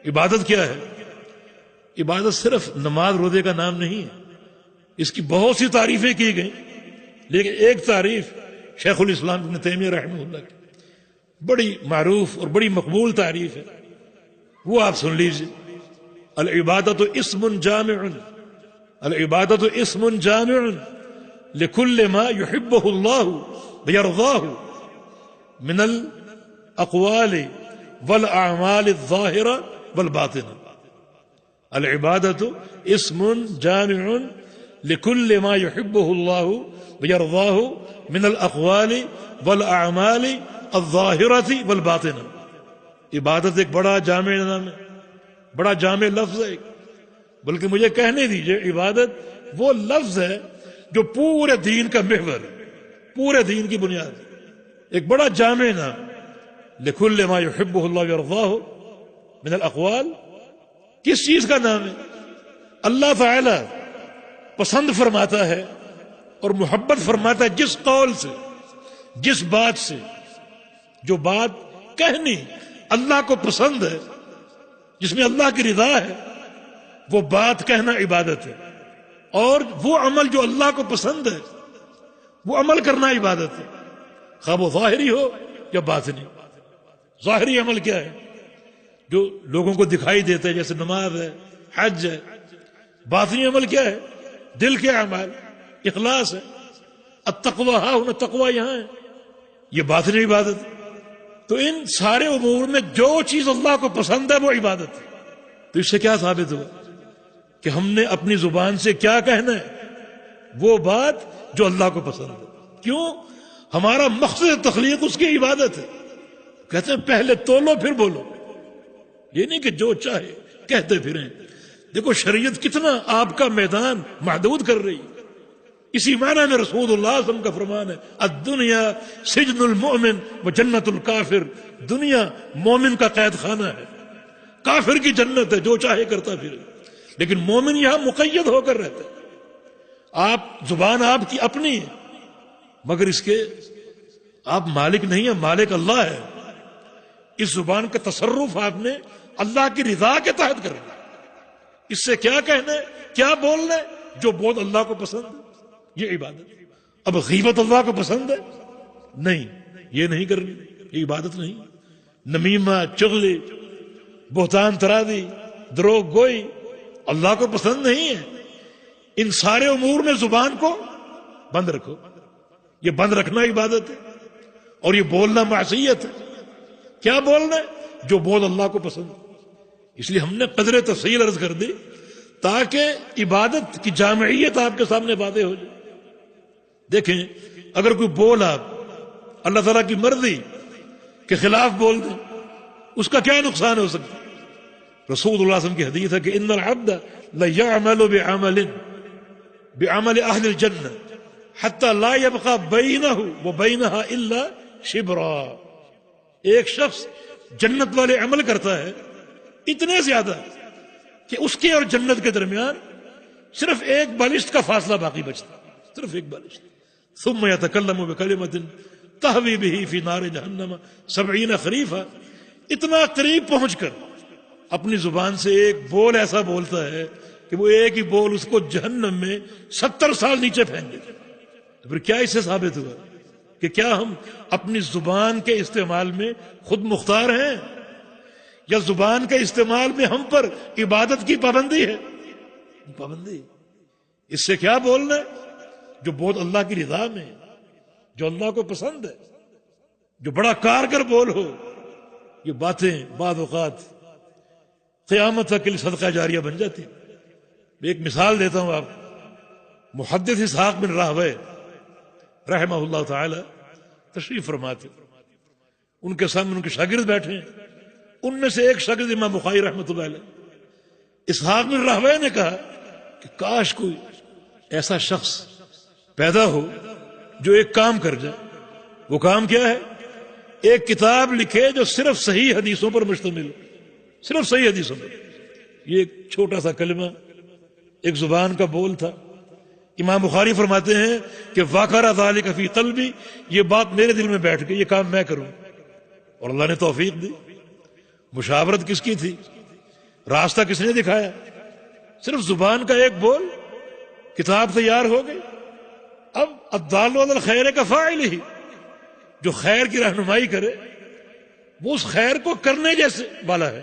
عبادت کیا ہے؟ عبادت صرف نماز روزے کا نام نہیں ہے، اس کی بہت سی تعریفیں کی گئیں، لیکن ایک تعریف شیخ الاسلام ابن تیمیہ رحمہ اللہ کی بڑی معروف اور بڑی مقبول تعریف ہے، وہ آپ سن لیجیے. العبادت اسم جامع، العبادت اسم جامع لكل ما يحبه الله ويرضاه من الاقوال والاعمال الظاهره والباطنه. العبادت اسم جامع لكل ما يحبه الله ويرضاه من الاقوال والاعمال الظاهره والباطنه. عبادت ایک بڑا جامع نام ہے، بڑا جامع لفظ ہے، بلکہ مجھے کہنے دیجئے عبادت وہ لفظ ہے جو پورے دین کا محور ہے، پورے دین کی بنیاد ہے، ایک بڑا جامع نام. لکل ما یحبہ اللہ ویرضاہ من الاقوال، کس چیز کا نام ہے؟ اللہ تعالی پسند فرماتا ہے اور محبت فرماتا ہے جس قول سے، جس بات سے، جو بات کہنی اللہ کو پسند ہے، جس میں اللہ کی رضا ہے، وہ بات کہنا عبادت ہے. اور وہ عمل جو اللہ کو پسند ہے وہ عمل کرنا عبادت ہے، خواہ وہ ظاہری ہو یا باطنی. ظاہری عمل کیا ہے؟ جو لوگوں کو دکھائی دیتا ہے، جیسے نماز ہے، حج ہے. باطنی عمل کیا ہے؟ دل کے اعمال، اخلاص ہے. التقوی ہاں ہونا، تقوی یہاں ہے، یہ باطنی عبادت ہے. تو ان سارے امور میں جو چیز اللہ کو پسند ہے وہ عبادت ہے. تو اس سے کیا ثابت ہوا کہ ہم نے اپنی زبان سے کیا کہنا ہے؟ وہ بات جو اللہ کو پسند ہے. کیوں؟ ہمارا مقصد تخلیق اس کی عبادت ہے. کہتے ہیں پہلے تولو پھر بولو، یہ نہیں کہ جو چاہے کہتے پھریں. دیکھو شریعت کتنا آپ کا میدان محدود کر رہی ہے. اسی معنی میں رسول اللہ صلی اللہ علیہ وسلم کا فرمان ہے الدنیا سجن المؤمن و جنت الکافر. دنیا مومن کا قید خانہ ہے، کافر کی جنت ہے، جو چاہے کرتا پھرے. لیکن مومن یہاں مقید ہو کر رہتا ہے. آپ زبان آپ کی اپنی ہے، مگر اس کے آپ مالک نہیں ہیں، مالک اللہ ہے. اس زبان کا تصرف آپ نے اللہ کی رضا کے تحت کرنا. اس سے کیا کہنا ہے، کیا بولنا ہے؟ جو بول اللہ کو پسند ہے، یہ عبادت. اب غیبت اللہ کو پسند ہے؟ نہیں، یہ نہیں کرنی، یہ عبادت نہیں. نمیمہ، چغلی، بہتان ترازی، دروغ گوئی اللہ کو پسند نہیں ہے. ان سارے امور میں زبان کو بند رکھو، یہ بند رکھنا عبادت ہے. اور یہ بولنا معصیت ہے. کیا بولنا ہے؟ جو بول اللہ کو پسند. اس لیے ہم نے قدر تفصیل عرض کر دی تاکہ عبادت کی جامعیت آپ کے سامنے واضح ہو جائے. دیکھیں اگر کوئی بول آپ اللہ تعالیٰ کی مرضی کے خلاف بول دیں، اس کا کیا نقصان ہو سکتا ہے؟ رسول اللہ صلی اللہ علیہ وسلم کی حدیث ہے کہ ان العبد لیعمل بعمل اہل الجنہ حتی لا یبقى بینہ وبینہا الا شبرا. ایک شخص جنت والے عمل کرتا ہے اتنے زیادہ کہ اس کے اور جنت کے درمیان صرف ایک بالشت کا فاصلہ باقی بچتا ہے، صرف ایک بالشت. ثم يتكلم بكلمة تهوي به في نار جہنم 70 خریفا. اتنا قریب پہنچ کر اپنی زبان سے ایک بول ایسا بولتا ہے کہ وہ ایک ہی بول اس کو جہنم میں 70 سال نیچے پھینک دیتا. تو پھر کیا اس سے ثابت ہوا کہ کیا ہم اپنی زبان کے استعمال میں خود مختار ہیں، یا زبان کے استعمال میں ہم پر عبادت کی پابندی ہے؟ پابندی. اس سے کیا بولنا ہے؟ جو بول اللہ کی رضا میں، جو اللہ کو پسند ہے، جو بڑا کارگر بول ہو. یہ باتیں بعض اوقات قیامت تک کے لیے صدقہ جاریہ بن جاتی. میں ایک مثال دیتا ہوں آپ. محدث اسحاق بن راہوے رحمہ اللہ تعالی تشریف فرماتے، ان کے سامنے ان کے شاگرد بیٹھے ہیں. ان میں سے ایک شاگرد امام بخاری رحمۃ اللہ علیہ. اسحاق بن راہوے نے کہا کہ کاش کوئی ایسا شخص پیدا ہو جو ایک کام کر جائے. وہ کام کیا ہے؟ ایک کتاب لکھے جو صرف صحیح حدیثوں پر مشتمل ہو، صرف صحیح حدیثوں پر. یہ ایک چھوٹا سا کلمہ، ایک زبان کا بول تھا. امام بخاری فرماتے ہیں کہ واقع ذالک فی قلبی، یہ بات میرے دل میں بیٹھ گئی، یہ کام میں کروں. اور اللہ نے توفیق دی. مشاورت کس کی تھی؟ راستہ کس نے دکھایا؟ صرف زبان کا ایک بول، کتاب تیار ہو گئی۔ اب الدال علی الخیر کا فاعل ہی، جو خیر کی رہنمائی کرے وہ اس خیر کو کرنے جیسے والا ہے۔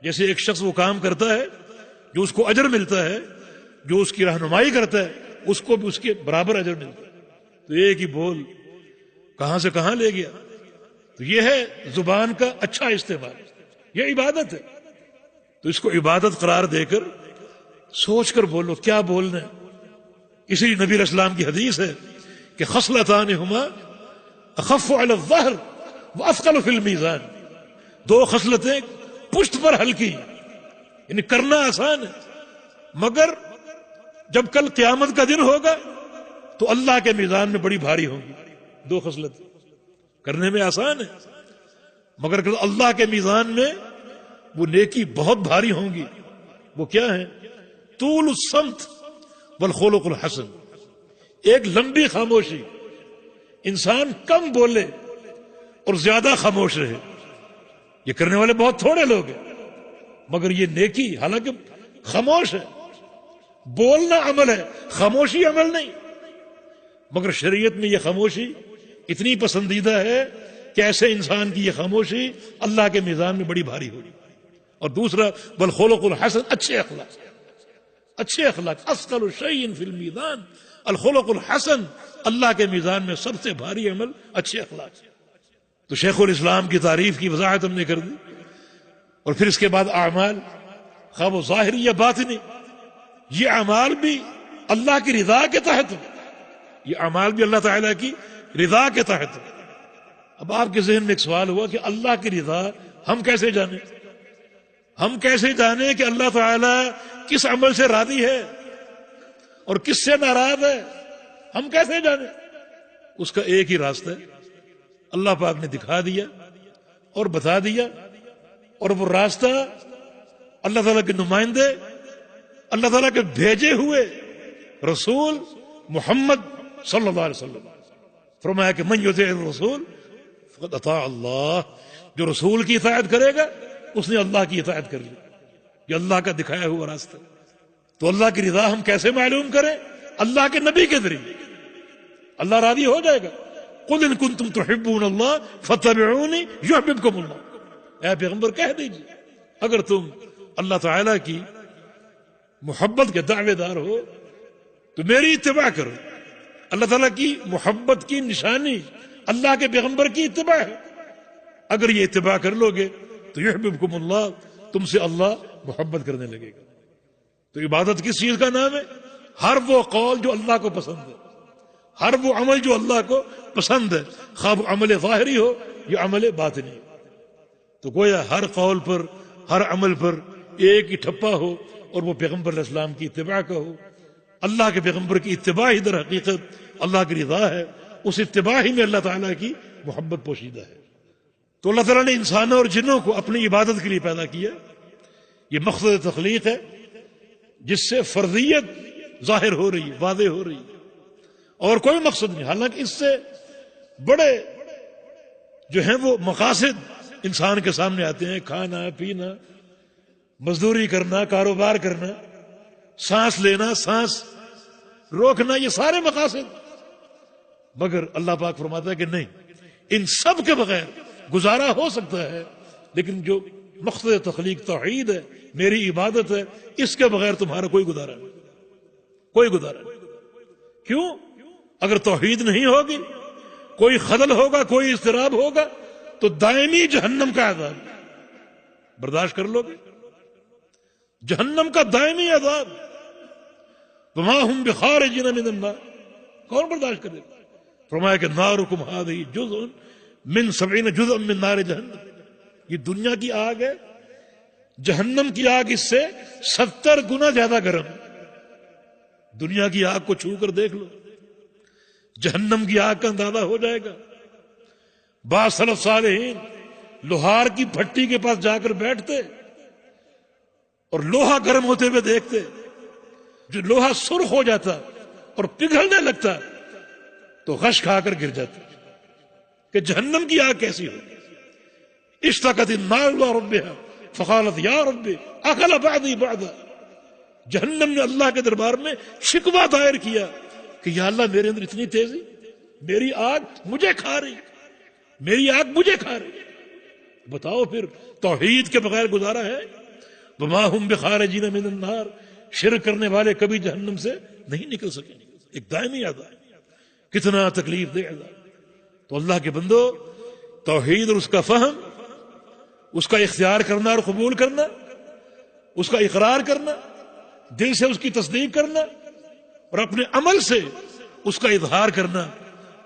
جیسے ایک شخص وہ کام کرتا ہے جو اس کو اجر ملتا ہے، جو اس کی رہنمائی کرتا ہے اس کو بھی اس کے برابر اجر ملتا ہے۔ تو ایک ہی بول کہاں سے کہاں لے گیا۔ تو یہ ہے زبان کا اچھا استعمال، یہ عبادت ہے۔ تو اس کو عبادت قرار دے کر سوچ کر بولو کیا بولنا ہے۔ اسی لیے نبی علیہ السلام کی حدیث ہے کہ خصلتان ہما اخف علی الظہر واثقل فی المیزان، دو خصلتیں پشت پر ہلکی، یعنی کرنا آسان ہے، مگر جب کل قیامت کا دن ہوگا تو اللہ کے میزان میں بڑی بھاری ہوں گی۔ دو خصلتیں کرنے میں آسان ہے، مگر کل اللہ کے میزان میں وہ نیکی بہت بھاری ہوں گی۔ وہ کیا ہیں؟ طول الصمت والخلق الحسن، ایک لمبی خاموشی، انسان کم بولے اور زیادہ خاموش رہے۔ یہ کرنے والے بہت تھوڑے لوگ ہیں، مگر یہ نیکی حالانکہ خاموش ہے، بولنا عمل ہے، خاموشی عمل نہیں، مگر شریعت میں یہ خاموشی اتنی پسندیدہ ہے کہ ایسے انسان کی یہ خاموشی اللہ کے میزان میں بڑی بھاری ہوگی۔ اور دوسرا والخلق الحسن، اچھے اخلاق، اچھے اخلاق، اثقل شیء فی المیزان الخلق الحسن، اللہ کے میزان میں سب سے بھاری عمل اچھے اخلاق۔ تو شیخ الاسلام کی تعریف کی وضاحت ہم نے کر دی، اور پھر اس کے بعد اعمال، خواہ وہ ظاہری یا باطنی، یہ اعمال بھی اللہ کی رضا کے تحت، یہ اعمال بھی اللہ تعالیٰ کی رضا کے تحت۔ اب آپ کے ذہن میں ایک سوال ہوا کہ اللہ کی رضا ہم کیسے جانیں؟ ہم کیسے جانیں کہ اللہ تعالیٰ کس عمل سے راضی ہے اور کس سے ناراض ہے؟ ہم کیسے جانیں؟ اس کا ایک ہی راستہ ہے، اللہ پاک نے دکھا دیا اور بتا دیا، اور وہ راستہ اللہ تعالیٰ کے نمائندے، اللہ تعالیٰ کے بھیجے ہوئے رسول محمد صلی اللہ علیہ وسلم فرمایا کہ من یطع الرسول فقد اطاع اللہ، جو رسول کی اطاعت کرے گا اس نے اللہ کی اطاعت کر لی۔ یہ اللہ کا دکھایا ہوا راستہ۔ تو اللہ کی رضا ہم کیسے معلوم کریں؟ اللہ کے نبی کے ذریعے اللہ راضی ہو جائے گا۔ قل ان کنتم تحبون اللہ فاتبعونی یحببکم اللہ، اے پیغمبر کہہ دیجیے اگر تم اللہ تعالیٰ کی محبت کے دعوے دار ہو تو میری اتباع کرو۔ اللہ تعالیٰ کی محبت کی نشانی اللہ کے پیغمبر کی اتباع ہے۔ اگر یہ اتباع کر لو گے تو یحببکم اللہ، تم سے اللہ محبت کرنے لگے گا۔ تو عبادت کس چیز کا نام ہے؟ ہر وہ قول جو اللہ کو پسند ہے، ہر وہ عمل جو اللہ کو پسند ہے، خواہ وہ عمل ظاہری ہو یا عمل باطنی ہو۔ تو گویا ہر قول پر، ہر عمل پر ایک ہی ٹھپا ہو، اور وہ پیغمبر علیہ السلام کی اتباع کا ہو۔ اللہ کے پیغمبر کی اتباع ہی در حقیقت اللہ کی رضا ہے، اس اتباع ہی میں اللہ تعالیٰ کی محبت پوشیدہ ہے۔ تو اللہ تعالیٰ نے انسانوں اور جنوں کو اپنی عبادت کے لیے پیدا کیا۔ یہ مقصد تخلیق ہے جس سے فرضیت ظاہر ہو رہی ہے، واضح ہو رہی ہے، اور کوئی مقصد نہیں۔ حالانکہ اس سے بڑے جو ہیں وہ مقاصد انسان کے سامنے آتے ہیں، کھانا پینا، مزدوری کرنا، کاروبار کرنا، سانس لینا، سانس روکنا، یہ سارے مقاصد، مگر اللہ پاک فرماتا ہے کہ نہیں، ان سب کے بغیر گزارا ہو سکتا ہے، لیکن جو مقصد تخلیق توحید ہے، میری عبادت ہے، اس کے بغیر تمہارا کوئی گزارا نہیں، کوئی گزارا نہیں۔ کیوں؟ اگر توحید نہیں ہوگی، کوئی خلل ہوگا، کوئی اضطراب ہوگا، تو دائمی جہنم کا عذاب برداشت کر لو گے؟ جہنم کا دائمی عذاب، وما ہم بخارجین من النار، کون برداشت کرے گا؟ فرمایا کہ نارکم ھذہ جزء من 70 جزء من نار جہنم، یہ دنیا کی آگ ہے، جہنم کی آگ اس سے 70 گنا زیادہ گرم ہے۔ دنیا کی آگ کو چھو کر دیکھ لو، جہنم کی آگ کا اندازہ ہو جائے گا۔ بعض سلف صالحین لوہار کی بھٹی کے پاس جا کر بیٹھتے اور لوہا گرم ہوتے ہوئے دیکھتے، جو لوہا سرخ ہو جاتا اور پگھلنے لگتا تو غش کھا کر گر جاتے کہ جہنم کی آگ کیسی ہوگی۔ اشتقت النار الى ربها فقالت یا رب اکل بعضی بعضا، جہنم نے اللہ کے دربار میں شکوہ دائر کیا کہ یا اللہ میرے اندر اتنی تیزی، میری آگ مجھے کھا رہی، میری آگ مجھے کھا رہی. بتاؤ پھر توحید کے بغیر گزارا ہے؟ وما ہم بخارجین من النار، شرک کرنے والے کبھی جہنم سے نہیں نکل سکیں. ایک دائمی عذاب، کتنا تکلیف دہ عذاب. تو اللہ کے بندو، توحید اور اس کا فہم، اس کا اختیار کرنا اور قبول کرنا، اس کا اقرار کرنا، دل سے اس کی تصدیق کرنا اور اپنے عمل سے اس کا اظہار کرنا،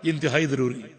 یہ انتہائی ضروری ہے.